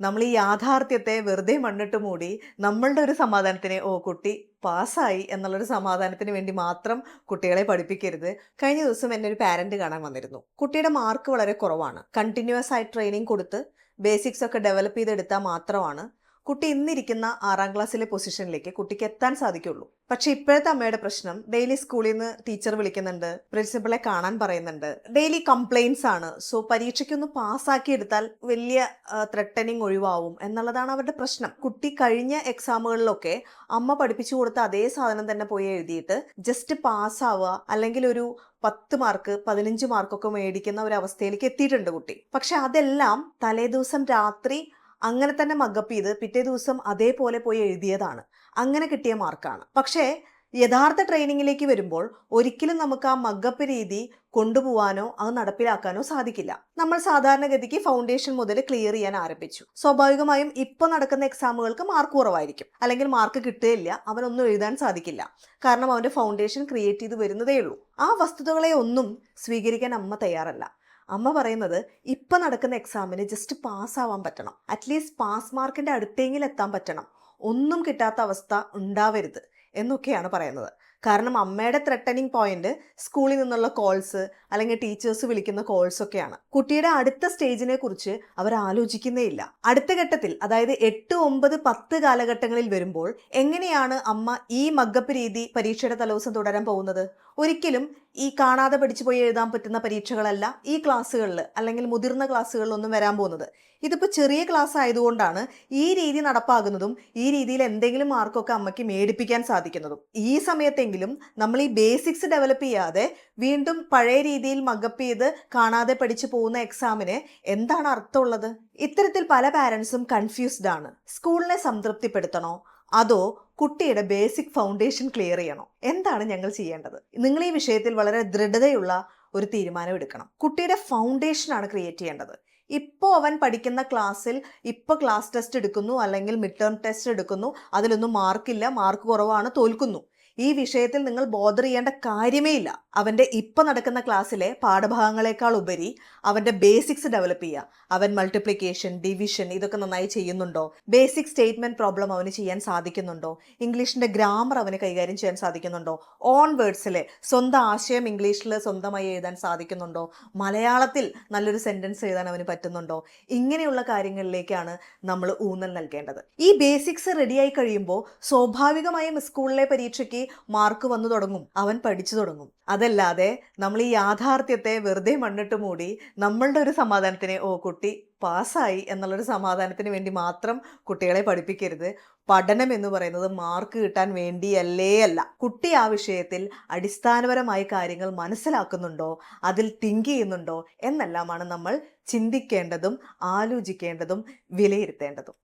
നമ്മൾ ഈ യാഥാർത്ഥ്യത്തെ വെറുതെ മണ്ണിട്ട് മൂടി നമ്മളുടെ ഒരു സമാധാനത്തിന് കുട്ടി പാസ്സായി എന്നുള്ളൊരു സമാധാനത്തിന് വേണ്ടി മാത്രം കുട്ടികളെ പഠിപ്പിക്കരുത്. കഴിഞ്ഞ ദിവസം എന്നെ ഒരു പാരന്റ് കാണാൻ വന്നിരുന്നു. കുട്ടിയുടെ മാർക്ക് വളരെ കുറവാണ്. കണ്ടിന്യൂസ് ആയി ട്രെയിനിങ് കൊടുത്ത് ബേസിക്സ് ഒക്കെ ഡെവലപ്പ് ചെയ്തെടുത്താൽ മാത്രമാണ് കുട്ടി ഇന്നിരിക്കുന്ന 6ാം ക്ലാസ്സിലെ പൊസിഷനിലേക്ക് കുട്ടിക്ക് എത്താൻ സാധിക്കുള്ളൂ. പക്ഷെ ഇപ്പോഴത്തെ അമ്മയുടെ പ്രശ്നം, ഡെയിലി സ്കൂളിൽ നിന്ന് ടീച്ചർ വിളിക്കുന്നുണ്ട്, പ്രിൻസിപ്പളെ കാണാൻ പറയുന്നുണ്ട്, ഡെയിലി കംപ്ലൈൻസ് ആണ്. സോ പരീക്ഷയ്ക്കൊന്ന് പാസ്സാക്കി എടുത്താൽ വലിയ ത്രെട്ടനിങ് ഒഴിവാവും എന്നുള്ളതാണ് അവരുടെ പ്രശ്നം. കുട്ടി കഴിഞ്ഞ എക്സാമുകളിലൊക്കെ അമ്മ പഠിപ്പിച്ചു കൊടുത്ത അതേ സാധനം തന്നെ പോയി എഴുതിയിട്ട് ജസ്റ്റ് പാസ്സാവുക, അല്ലെങ്കിൽ ഒരു 10 മാർക്ക് 15 മാർക്കൊക്കെ മേടിക്കുന്ന ഒരു അവസ്ഥയിലേക്ക് എത്തിയിട്ടുണ്ട് കുട്ടി. പക്ഷെ അതെല്ലാം തലേദിവസം രാത്രി അങ്ങനെ തന്നെ മഗപ്പ് ചെയ്ത് പിറ്റേ ദിവസം അതേപോലെ പോയി എഴുതിയതാണ്. അങ്ങനെ കിട്ടിയ മാർക്കാണ്. പക്ഷേ യഥാർത്ഥ ട്രെയിനിങ്ങിലേക്ക് വരുമ്പോൾ ഒരിക്കലും നമുക്ക് ആ മഗപ്പ് രീതി കൊണ്ടുപോകാനോ അത് നടപ്പിലാക്കാനോ സാധിക്കില്ല. നമ്മൾ സാധാരണഗതിക്ക് ഫൗണ്ടേഷൻ മുതൽ ക്ലിയർ ചെയ്യാൻ ആരംഭിച്ചു. സ്വാഭാവികമായും ഇപ്പൊ നടക്കുന്ന എക്സാമുകൾക്ക് മാർക്ക് കുറവായിരിക്കും, അല്ലെങ്കിൽ മാർക്ക് കിട്ടുകയില്ല, അവനൊന്നും എഴുതാൻ സാധിക്കില്ല. കാരണം അവന്റെ ഫൗണ്ടേഷൻ ക്രിയേറ്റ് ചെയ്ത് വരുന്നതേ ഉള്ളൂ. ആ വസ്തുതകളെ ഒന്നും സ്വീകരിക്കാൻ അമ്മ തയ്യാറല്ല. അമ്മ പറയുന്നത് ഇപ്പം നടക്കുന്ന എക്സാമിന് ജസ്റ്റ് പാസ്സാവാൻ പറ്റണം, അറ്റ്ലീസ്റ്റ് പാസ് മാർക്കിന്റെ അടുത്തെങ്കിലും എത്താൻ പറ്റണം, ഒന്നും കിട്ടാത്ത അവസ്ഥ ഉണ്ടാവരുത് എന്നൊക്കെയാണ് പറയുന്നത്. കാരണം അമ്മയുടെ ത്രെട്ടനിങ് പോയിന്റ് സ്കൂളിൽ നിന്നുള്ള കോൾസ്, അല്ലെങ്കിൽ ടീച്ചേഴ്സ് വിളിക്കുന്ന കോൾസ് ഒക്കെയാണ്. കുട്ടിയുടെ അടുത്ത സ്റ്റേജിനെ കുറിച്ച് അവർ ആലോചിക്കുന്നേ ഇല്ല. അടുത്ത ഘട്ടത്തിൽ, അതായത് 8, 9, 10 കാലഘട്ടങ്ങളിൽ വരുമ്പോൾ എങ്ങനെയാണ് അമ്മ ഈ മഗപ്പ് രീതി പരീക്ഷയുടെ തലേദിവസം തുടരാൻ പോകുന്നത്? ഒരിക്കലും ഈ കാണാതെ പഠിച്ചു പോയി എഴുതാൻ പറ്റുന്ന പരീക്ഷകളല്ല ഈ ക്ലാസ്സുകളിൽ, അല്ലെങ്കിൽ മുതിർന്ന ക്ലാസ്സുകളിലൊന്നും വരാൻ പോകുന്നത്. ഇതിപ്പോൾ ചെറിയ ക്ലാസ് ആയതുകൊണ്ടാണ് ഈ രീതി നടപ്പാകുന്നതും ഈ രീതിയിൽ എന്തെങ്കിലും മാർക്കൊക്കെ അമ്മയ്ക്ക് മേടിപ്പിക്കാൻ സാധിക്കുന്നതും. ഈ സമയത്തെങ്കിലും നമ്മൾ ഈ ബേസിക്സ് ഡെവലപ്പ് ചെയ്യാതെ വീണ്ടും പഴയ രീതിയിൽ മഗപ്പ് ചെയ്ത് കാണാതെ പഠിച്ചു പോകുന്ന എക്സാമിന് എന്താണ് അർത്ഥമുള്ളത്? ഇത്തരത്തിൽ പല പാരൻസും കൺഫ്യൂസ്ഡ് ആണ്. സ്കൂളിനെ സംതൃപ്തിപ്പെടുത്തണോ അതോ കുട്ടിയുടെ ബേസിക് ഫൗണ്ടേഷൻ ക്ലിയർ ചെയ്യണോ? എന്താണ് ഞങ്ങൾ ചെയ്യേണ്ടത്? നിങ്ങൾ ഈ വിഷയത്തിൽ വളരെ ദൃഢതയുള്ള ഒരു തീരുമാനം എടുക്കണം. കുട്ടിയുടെ ഫൗണ്ടേഷനാണ് ക്രിയേറ്റ് ചെയ്യേണ്ടത്. ഇപ്പോൾ അവൻ പഠിക്കുന്ന ക്ലാസ്സിൽ ഇപ്പോൾ ക്ലാസ് ടെസ്റ്റ് എടുക്കുന്നു, അല്ലെങ്കിൽ മിഡ് ടേം ടെസ്റ്റ് എടുക്കുന്നു, അതിലൊന്നും മാർക്കില്ല, മാർക്ക് കുറവാണ്, തോൽക്കുന്നു. ഈ വിഷയത്തിൽ നിങ്ങൾ ബോധർ ചെയ്യേണ്ട കാര്യമേ ഇല്ല. അവൻ്റെ ഇപ്പം നടക്കുന്ന ക്ലാസ്സിലെ പാഠഭാഗങ്ങളെക്കാൾ ഉപരി അവൻ്റെ ബേസിക്സ് ഡെവലപ്പ് ചെയ്യുക. അവൻ മൾട്ടിപ്ലിക്കേഷൻ, ഡിവിഷൻ ഇതൊക്കെ നന്നായി ചെയ്യുന്നുണ്ടോ? ബേസിക് സ്റ്റേറ്റ്മെന്റ് പ്രോബ്ലം അവന് ചെയ്യാൻ സാധിക്കുന്നുണ്ടോ? ഇംഗ്ലീഷിന്റെ ഗ്രാമർ അവന് കൈകാര്യം ചെയ്യാൻ സാധിക്കുന്നുണ്ടോ? ഓൺ വേർഡ്സിലെ സ്വന്തം ആശയം ഇംഗ്ലീഷിൽ സ്വന്തമായി എഴുതാൻ സാധിക്കുന്നുണ്ടോ? മലയാളത്തിൽ നല്ലൊരു സെന്റൻസ് എഴുതാൻ അവന് പറ്റുന്നുണ്ടോ? ഇങ്ങനെയുള്ള കാര്യങ്ങളിലേക്കാണ് നമ്മൾ ഊന്നൽ നൽകേണ്ടത്. ഈ ബേസിക്സ് റെഡിയായി കഴിയുമ്പോൾ സ്വാഭാവികമായും സ്കൂളിലെ പരീക്ഷയ്ക്ക് മാർക്ക് വന്നു തുടങ്ങും, അവൻ പഠിച്ചു തുടങ്ങും. അതല്ലാതെ നമ്മൾ ഈ യാഥാർത്ഥ്യത്തെ വെറുതെ മണ്ണിട്ട് മൂടി നമ്മളുടെ ഒരു സമാധാനത്തിന് കുട്ടി പാസ്സായി എന്നുള്ളൊരു സമാധാനത്തിന് വേണ്ടി മാത്രം കുട്ടികളെ പഠിപ്പിക്കരുത്. പഠനം എന്ന് പറയുന്നത് മാർക്ക് കിട്ടാൻ വേണ്ടിയല്ലേ അല്ല. കുട്ടി ആ വിഷയത്തിൽ അടിസ്ഥാനപരമായി കാര്യങ്ങൾ മനസ്സിലാക്കുന്നുണ്ടോ, അതിൽ തിങ്ക് ചെയ്യുന്നുണ്ടോ എന്നെല്ലാമാണ് നമ്മൾ ചിന്തിക്കേണ്ടതും ആലോചിക്കേണ്ടതും വിലയിരുത്തേണ്ടതും.